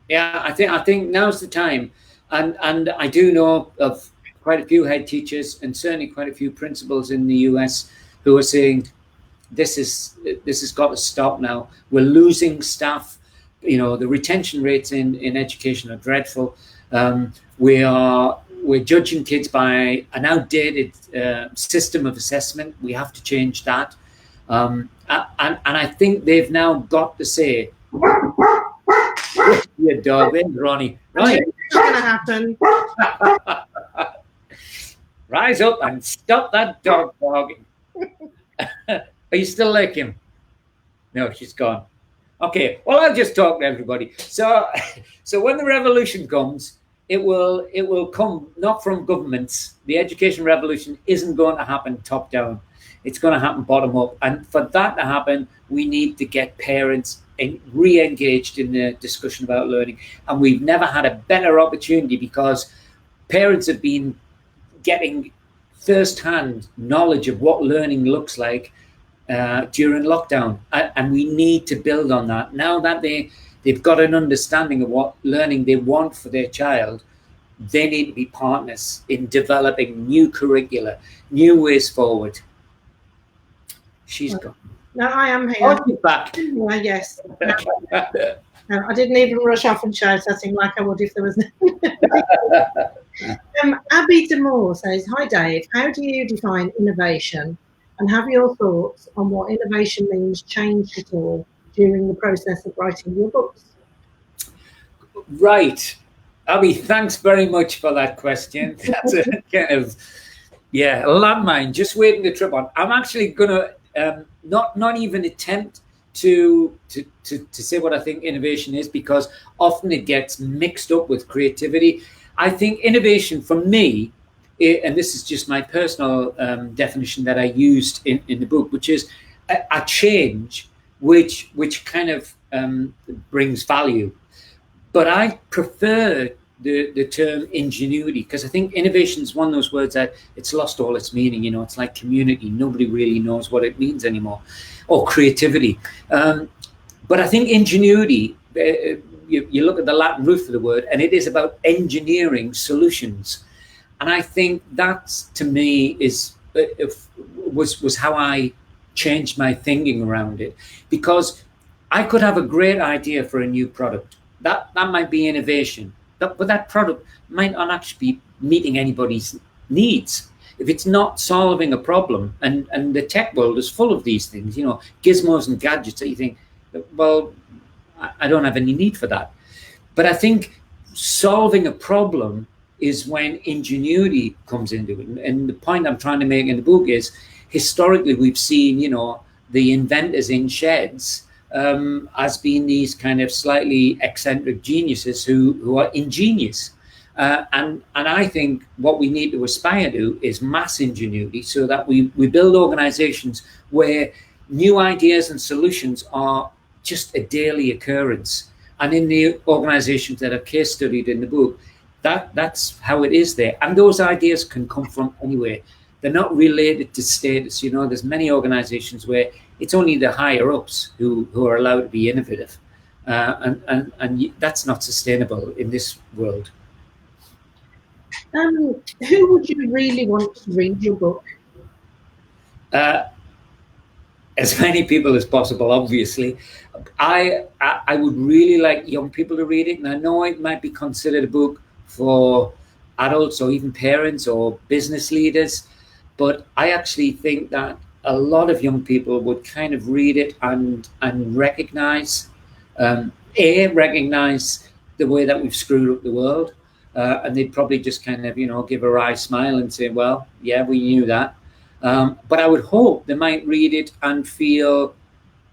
Yeah, I think now's the time. And I do know of quite a few head teachers and certainly quite a few principals in the US who are saying this has got to stop now. We're losing staff. The retention rates in education are dreadful. We're judging kids by an outdated system of assessment. We have to change that. And I think they've now got to say, your dog, there's Ronnie. Right. It's going to happen. Rise up and stop that dog barking. Are you still licking? No, she's gone. Okay, well, I'll just talk to everybody. So when the revolution comes, it will come not from governments. The education revolution isn't going to happen top down. It's going to happen bottom up. And for that to happen, we need to get parents re-engaged in the discussion about learning. And we've never had a better opportunity, because parents have been getting first-hand knowledge of what learning looks like during lockdown, and we need to build on that. Now that they've got an understanding of what learning they want for their child, they need to be partners in developing new curricula, new ways forward. She's gone. No, I am here. Oh, she's back. Yes. No, I didn't even rush off and shout at him like I would if there was. Abby Demore says, "Hi Dave, how do you define innovation, and have your thoughts on what innovation means changed at all during the process of writing your books?" Right, Abby, thanks very much for that question. That's a kind of a landmine just waiting to trip on. I'm actually gonna not even attempt to say what I think innovation is, because often it gets mixed up with creativity. I think innovation for me, and this is just my personal definition that I used in the book, which is a change which kind of brings value. But I prefer the term ingenuity, because I think innovation is one of those words that it's lost all its meaning. It's like community. Nobody really knows what it means anymore, or creativity. But I think ingenuity, you look at the Latin root of the word, and it is about engineering solutions. And I think that, to me, was how I changed my thinking around it, because I could have a great idea for a new product. That might be innovation. But that product might not actually be meeting anybody's needs. If it's not solving a problem, and the tech world is full of these things, gizmos and gadgets that you think, well, I don't have any need for that. But I think solving a problem is when ingenuity comes into it. And the point I'm trying to make in the book is, historically, we've seen, the inventors in sheds as being these kind of slightly eccentric geniuses who are ingenious. And I think what we need to aspire to is mass ingenuity, so that we build organizations where new ideas and solutions are just a daily occurrence. And in the organizations that are case studied in the book, that's how it is there. And those ideas can come from anywhere. They're not related to status. There's many organizations where it's only the higher ups who are allowed to be innovative. And that's not sustainable in this world. Who would you really want to read your book? As many people as possible, obviously. I would really like young people to read it, and I know it might be considered a book for adults or even parents or business leaders, but I actually think that a lot of young people would kind of read it and recognize the way that we've screwed up the world, and they'd probably just kind of give a wry smile and say, well, yeah, we knew that. But I would hope they might read it and feel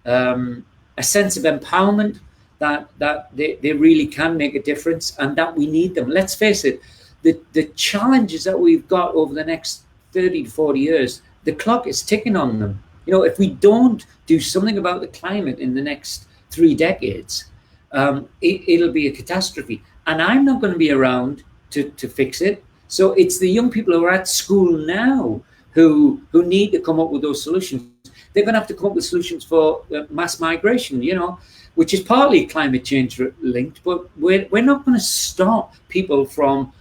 a sense of empowerment that they really can make a difference, and that we need them. Let's face it, the challenges that we've got over the next 30 to 40 years, the clock is ticking on them. If we don't do something about the climate in the next 3 decades, it'll be a catastrophe. And I'm not going to be around to fix it. So it's the young people who are at school now who need to come up with those solutions. They're going to have to come up with solutions for mass migration, which is partly climate change linked, but we're not going to stop people from,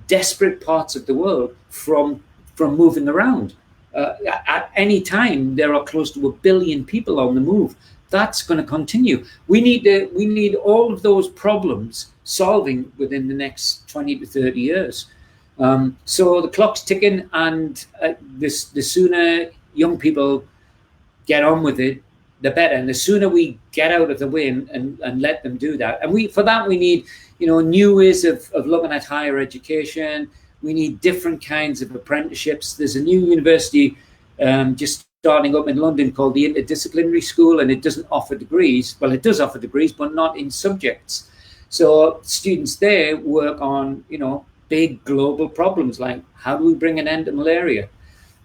desperate parts of the world from moving around. At any time, there are close to 1 billion people on the move. That's going to continue. We need all of those problems solving within the next 20 to 30 years. So the clock's ticking, and the sooner young people get on with it, the better. And the sooner we get out of the way and let them do that. And for that we need, new ways of looking at higher education. We need different kinds of apprenticeships. There's a new university just starting up in London called the Interdisciplinary School, and it doesn't offer degrees. Well, it does offer degrees, but not in subjects. So students there work on, big global problems like how do we bring an end to malaria?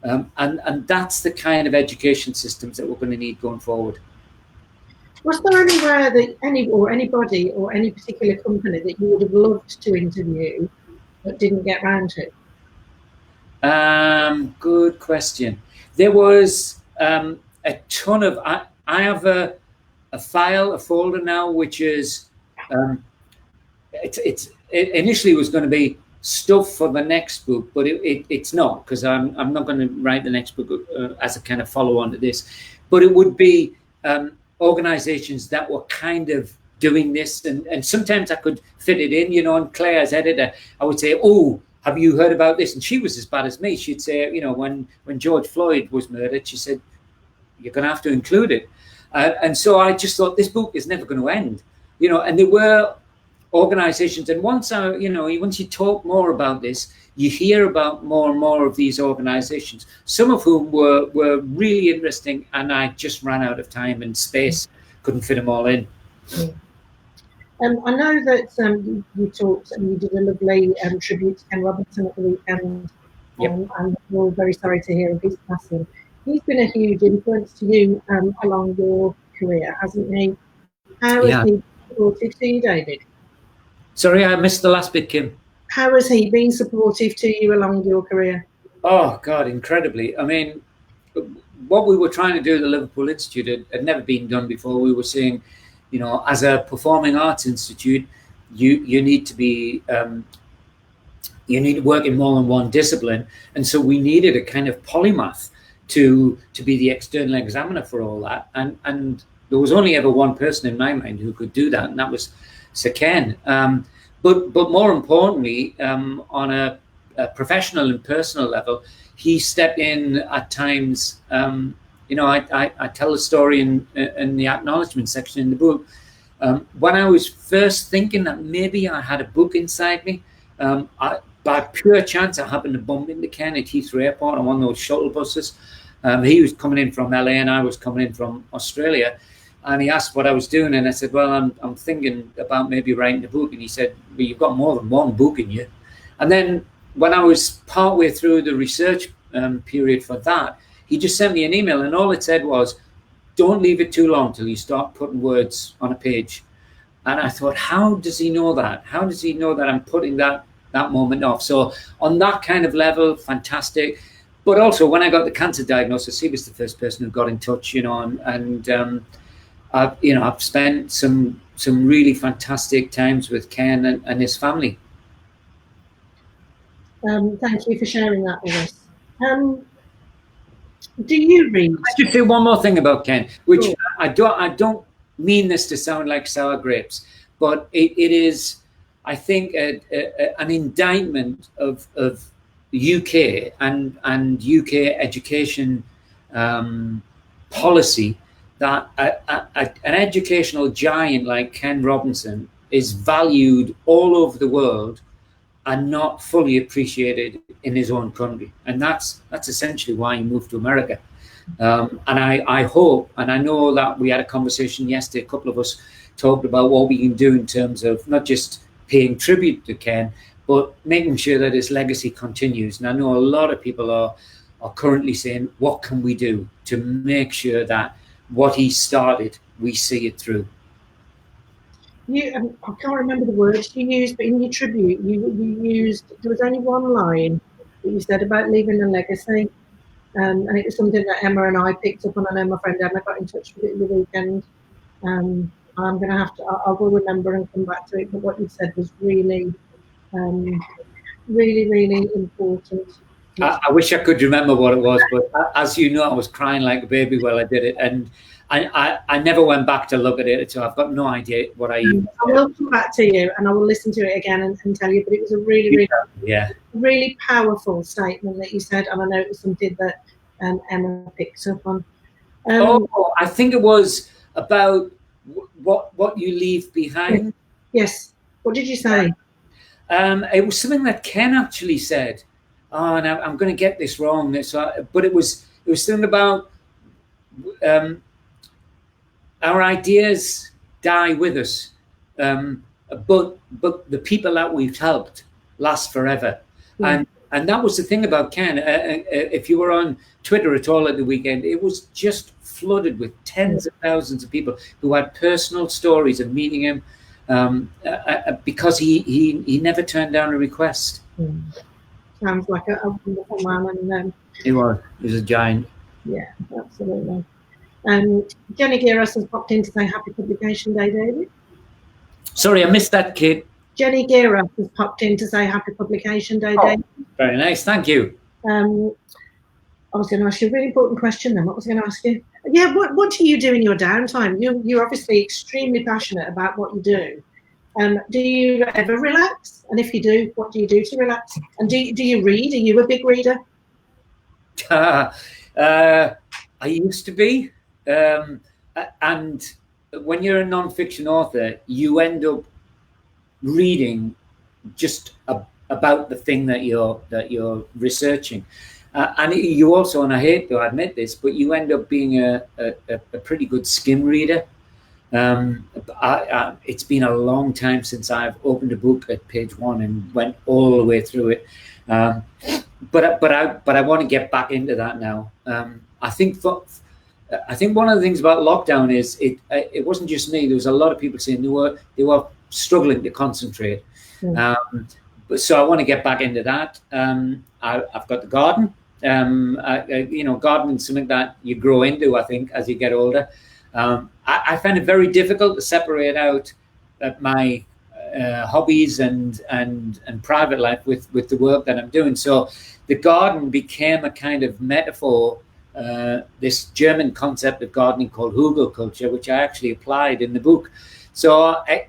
And that's the kind of education systems that we're going to need going forward. Was there anywhere that anybody or any particular company that you would have loved to interview but didn't get round to? Good question. There was a ton of. I have a folder now, which is it initially was going to be stuff for the next book, but it's not, because I'm not going to write the next book as a kind of follow on to this, but it would be organizations that were kind of doing this, and sometimes I could fit it in, and Claire as editor, I would say, oh, have you heard about this? And she was as bad as me. She'd say, when George Floyd was murdered, she said, you're going to have to include it. And so I just thought, this book is never going to end, and there were organizations. And once you talk more about this, you hear about more and more of these organizations, some of whom were really interesting, and I just ran out of time and space, couldn't fit them all in. I know that you talked and you did a lovely tribute to Ken Robinson at the weekend. Yep. And we're all very sorry to hear of his passing. He's been a huge influence to you along your career, hasn't he? How has he supportive to you, David? Sorry, I missed the last bit, Kim. How has he been supportive to you along your career? Oh, God, incredibly. I mean, what we were trying to do at the Liverpool Institute had never been done before. We were saying, as a performing arts institute, you need to be, you need to work in more than one discipline. And so we needed a kind of polymath to be the external examiner for all that. And there was only ever one person in my mind who could do that, and that was Sir Ken. But more importantly, on a professional and personal level, he stepped in at times. I tell the story in the acknowledgement section in the book. When I was first thinking that maybe I had a book inside me, by pure chance, I happened to bump into Ken at Heathrow Airport on one of those shuttle buses. He was coming in from LA and I was coming in from Australia. And he asked what I was doing, and I said, well, I'm thinking about maybe writing a book. And he said, well, you've got more than one book in you. And then when I was partway through the research period for that, he just sent me an email, and all it said was, don't leave it too long till you start putting words on a page. And I thought, how does he know that? How does he know that I'm putting that moment off? So on that kind of level, fantastic. But also when I got the cancer diagnosis, he was the first person who got in touch, you know, and I've spent some really fantastic times with Ken and his family. Thank you for sharing that with us. Do you read? I should say one more thing about Ken, which sure. I don't mean this to sound like sour grapes, but it is, I think, an indictment of UK and UK education policy, that an educational giant like Ken Robinson is valued all over the world and not fully appreciated in his own country. And that's essentially why he moved to America. And I hope, and I know that we had a conversation yesterday, a couple of us talked about what we can do in terms of not just paying tribute to Ken, but making sure that his legacy continues. And I know a lot of people are currently saying, what can we do to make sure that what he started, we see it through? I can't remember the words you used, but in your tribute, you used, there was only one line that you said about leaving a legacy. And it was something that Emma and I picked up on. I know my friend Emma got in touch with it in the weekend. I'm going to have to, I will remember and come back to it. But what you said was really, really, really important. I wish I could remember what it was, but as you know, I was crying like a baby while I did it. And I never went back to look at it, so I've got no idea what I will come back to you and I will listen to it again and tell you, but it was a really, really powerful statement that you said, and I know it was something that Emma picked up on. I think it was about what you leave behind. Yes. What did you say? It was something that Ken actually said. Oh, and I'm going to get this wrong. But it was something about our ideas die with us, but the people that we've helped last forever. Yeah. And that was the thing about Ken. If you were on Twitter at all at the weekend, it was just flooded with tens of thousands of people who had personal stories of meeting him, because he never turned down a request. Sounds like a wonderful man. And he was a giant. Yeah, absolutely. Jenny Giras has popped in to say happy publication day, David. Sorry, I missed that, kid. Jenny Giras has popped in to say happy publication day, David. Very nice, thank you. I was going to ask you a really important question then. What was I going to ask you? Yeah, what do you do in your downtime? You're obviously extremely passionate about what you do. Do you ever relax? And if you do, what do you do to relax? And do you read? Are you a big reader? I used to be. And when you're a non-fiction author, you end up reading just about the thing that you're researching. And you also, and I hate to admit this, but you end up being a pretty good skim reader. It's been a long time since I've opened a book at page 1 and went all the way through it. But I want to get back into that now. I think one of the things about lockdown is it wasn't just me. There was a lot of people saying they were struggling to concentrate. So I want to get back into that. I've got the garden. Gardening is something that you grow into, I think, as you get older. I find it very difficult to separate out my hobbies and private life with the work that I'm doing. So the garden became a kind of metaphor, this German concept of gardening called Hugel culture, which I actually applied in the book. So I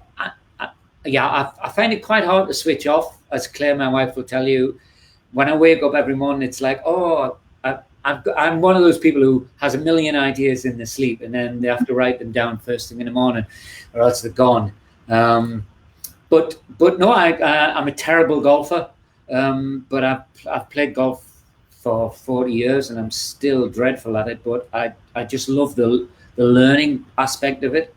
find it quite hard to switch off, as Claire, my wife, will tell you. When I wake up every morning, it's like, I'm one of those people who has a million ideas in their sleep, and then they have to write them down first thing in the morning, or else they're gone. But no, I'm a terrible golfer. But I've played golf for 40 years, and I'm still dreadful at it. But I just love the learning aspect of it.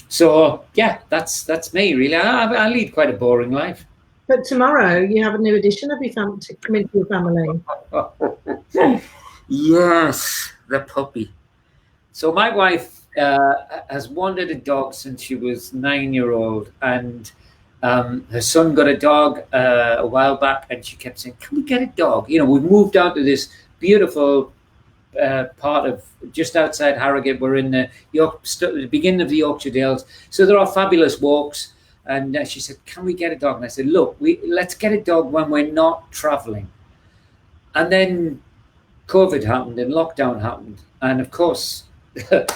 So yeah, that's me really. I lead quite a boring life. But tomorrow you have a new edition of your family to come into your family. Yes, the puppy. So my wife has wanted a dog since she was 9-year-old, and her son got a dog a while back, and she kept saying, "Can we get a dog?" You know, we've moved out to this beautiful part of just outside Harrogate. We're in the beginning of the Yorkshire Dales, so there are fabulous walks. And she said, "Can we get a dog?" And I said, "Look, let's get a dog when we're not traveling." And then COVID happened and lockdown happened, and of course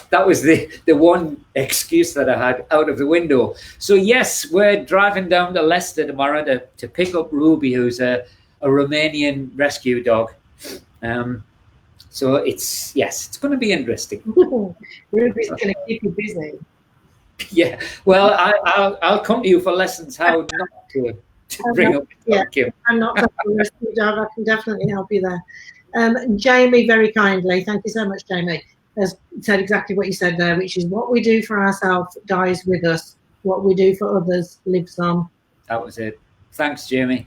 that was the one excuse that I had out of the window. So yes, we're driving down to Leicester tomorrow to pick up Ruby, who's a Romanian rescue dog. So it's going to be interesting. Ruby's going to keep you busy. Yeah, well, I'll come to you for lessons how not to bring up the dog. Yeah, I'm not a rescue dog. I can definitely help you there. Jamie, very kindly, thank you so much, Jamie, has said exactly what you said there, which is what we do for ourselves dies with us. What we do for others lives on. That was it. Thanks, Jamie.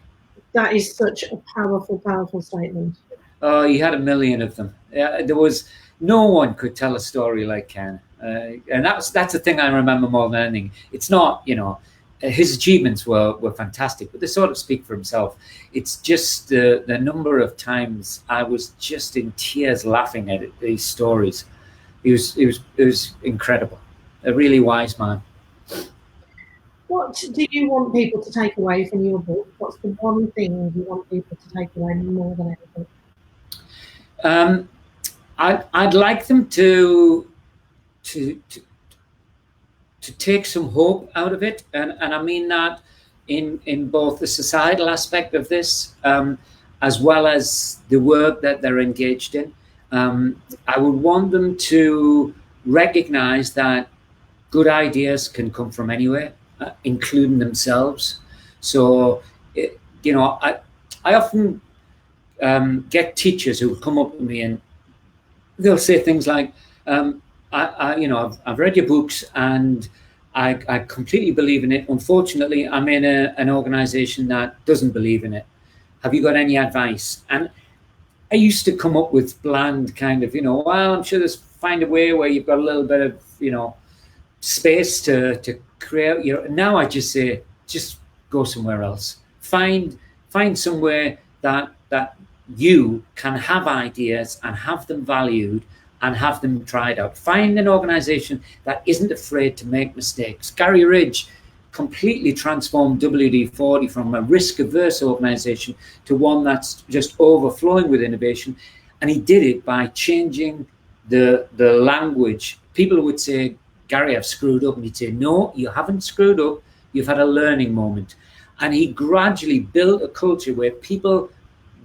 That is such a powerful, powerful statement. Oh, you had a million of them. There was no one could tell a story like Ken. And that's the thing I remember more than anything. It's not, his achievements were fantastic, but they sort of speak for himself. It's just the number of times I was just in tears laughing at these stories. It was incredible. A really wise man. What do you want people to take away from your book? What's the one thing you want people to take away more than anything? I'd like them to take some hope out of it, and I mean that in both the societal aspect of this, as well as the work that they're engaged in. I would want them to recognize that good ideas can come from anywhere, including themselves. So, I often get teachers who come up to me and they'll say things like, I've read your books and I completely believe in it. Unfortunately, I'm in an organization that doesn't believe in it. Have you got any advice? And I used to come up with bland kind of, well, I'm sure find a way where you've got a little bit of, space to create. Now I just say, just go somewhere else. Find somewhere that you can have ideas and have them valued and have them tried out. Find an organization that isn't afraid to make mistakes. Gary Ridge completely transformed WD-40 from a risk-averse organization to one that's just overflowing with innovation. And he did it by changing the language. People would say, "Gary, I've screwed up." And he'd say, "No, you haven't screwed up. You've had a learning moment." And he gradually built a culture where people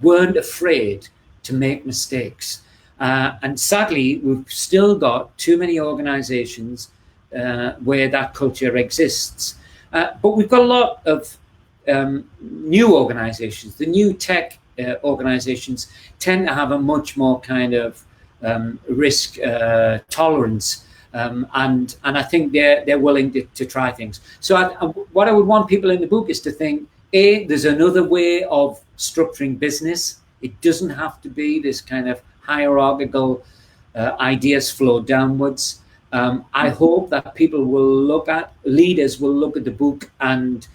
weren't afraid to make mistakes. And sadly, we've still got too many organizations where that culture exists. But we've got a lot of new organizations. The new tech organizations tend to have a much more kind of risk tolerance. And I think they're willing to try things. So what I would want people in the book is to think, there's another way of structuring business. It doesn't have to be this kind of hierarchical ideas flow downwards. I hope that leaders will look at the book and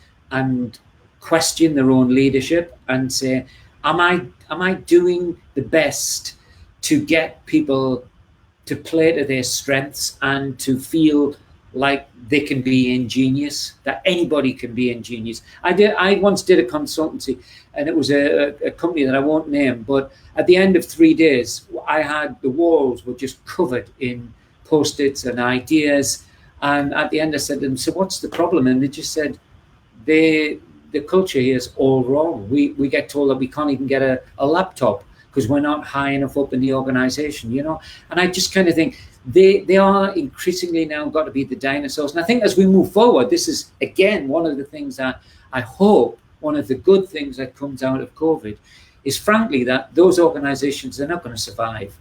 question their own leadership and say, am I doing the best to get people to play to their strengths and to feel like they can be ingenious, that anybody can be ingenious. I once did a consultancy, and it was a company that I won't name, but at the end of 3 days, the walls were just covered in Post-its and ideas. And at the end I said to them, "So what's the problem?" And they just said, the culture here is all wrong. We get told that we can't even get a laptop because we're not high enough up in the organization, And I just kind of think they are increasingly now got to be the dinosaurs. And I think as we move forward, this is, again, one of the things that I hope, one of the good things that comes out of COVID is, frankly, that those organizations are not going to survive.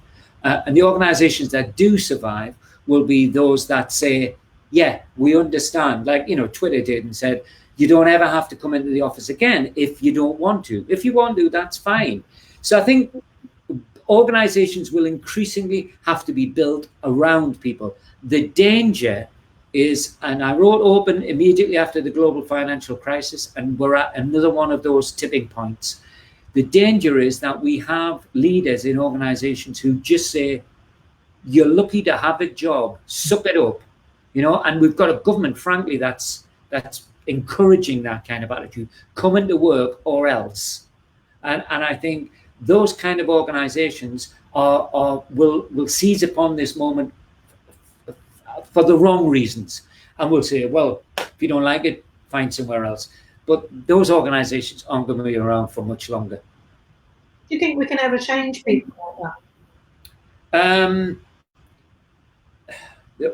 And the organizations that do survive will be those that say, yeah, we understand, like, Twitter did and said, you don't ever have to come into the office again if you don't want to. If you want to, that's fine. So I think organizations will increasingly have to be built around people. The danger is, and I wrote open immediately after the global financial crisis, and we're at another one of those tipping points. The danger is that we have leaders in organizations who just say, you're lucky to have a job, suck it up, and we've got a government, frankly, that's encouraging that kind of attitude. Come into work or else. And I think those kind of organizations will seize upon this moment for the wrong reasons, and will say, well, if you don't like it, find somewhere else. But those organizations aren't going to be around for much longer. Do you think we can ever change people like that?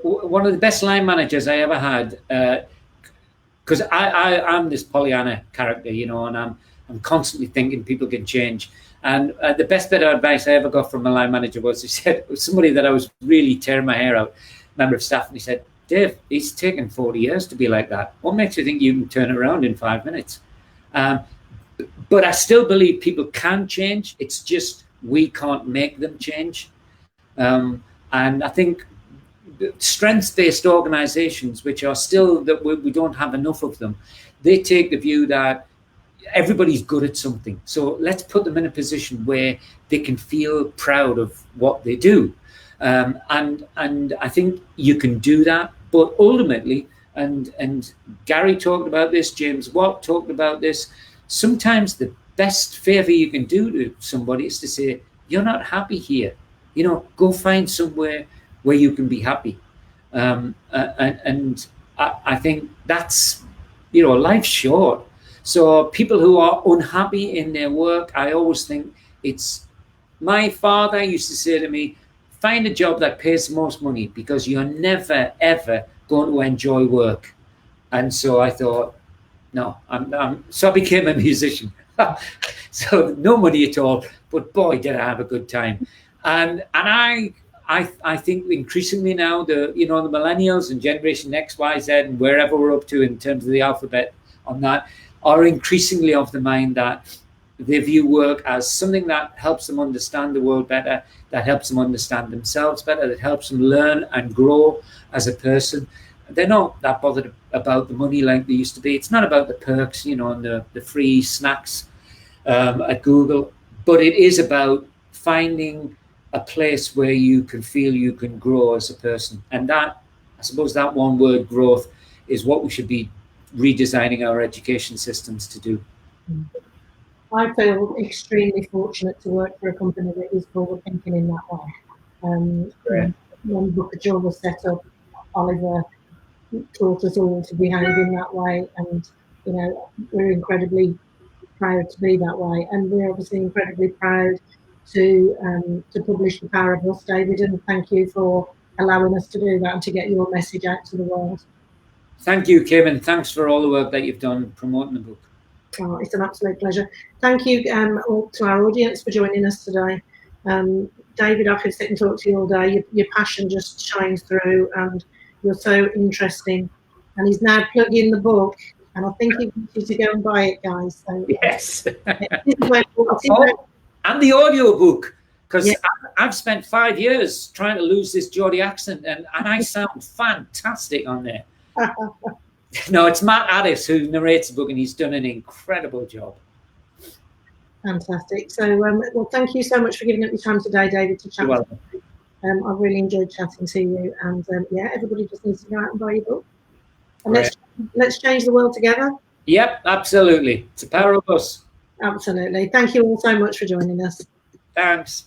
One of the best line managers I ever had, because I'm this Pollyanna character, and I'm constantly thinking people can change. And the best bit of advice I ever got from a line manager was, he said, somebody that I was really tearing my hair out, member of staff, and he said, Dave, it's taken 40 years to be like that. What makes you think you can turn it around in 5 minutes? But I still believe people can change. It's just we can't make them change. And I think strengths-based organizations, which are still, that we don't have enough of them, they take the view that everybody's good at something. So let's put them in a position where they can feel proud of what they do. And I think you can do that. But ultimately, and Gary talked about this, James Watt talked about this, sometimes the best favor you can do to somebody is to say, you're not happy here. Go find somewhere where you can be happy. And I think that's, life's short. So people who are unhappy in their work, I always think my father used to say to me, find a job that pays the most money, because you're never, ever going to enjoy work. And so I thought, no, so I became a musician. So no money at all, but boy, did I have a good time. And I think increasingly now, the millennials and Generation X, Y, Z, and wherever we're up to in terms of the alphabet on that, are increasingly of the mind that they view work as something that helps them understand the world better, that helps them understand themselves better, that helps them learn and grow as a person. They're not that bothered about the money like they used to be. It's not about the perks, and the free snacks at Google, but it is about finding a place where you can feel you can grow as a person. And that, I suppose, that one word, growth, is what we should be redesigning our education systems to do. I feel extremely fortunate to work for a company that is forward thinking in that way. When Booker Joe was set up, Oliver taught us all to behave in that way, and we're incredibly proud to be that way, and we're obviously incredibly proud to publish The Power of Us, David, and thank you for allowing us to do that and to get your message out to the world. Thank you, Kim, and thanks for all the work that you've done promoting the book. Oh, it's an absolute pleasure. Thank you to our audience for joining us today. David, I could sit and talk to you all day. Your passion just shines through, and you're so interesting. And he's now plugging the book, and I think he wants you to go and buy it, guys. So, yes. And the audio book, because I've spent 5 years trying to lose this Geordie accent, and I sound fantastic on there. No, it's Matt Addis who narrates the book, and he's done an incredible job. Fantastic. So, well, thank you so much for giving up your time today, David, to chat. You're welcome. I've really enjoyed chatting to you, and everybody just needs to go out and buy your book. And let's change the world together. Yep, absolutely. It's the power of us. Absolutely. Thank you all so much for joining us. Thanks.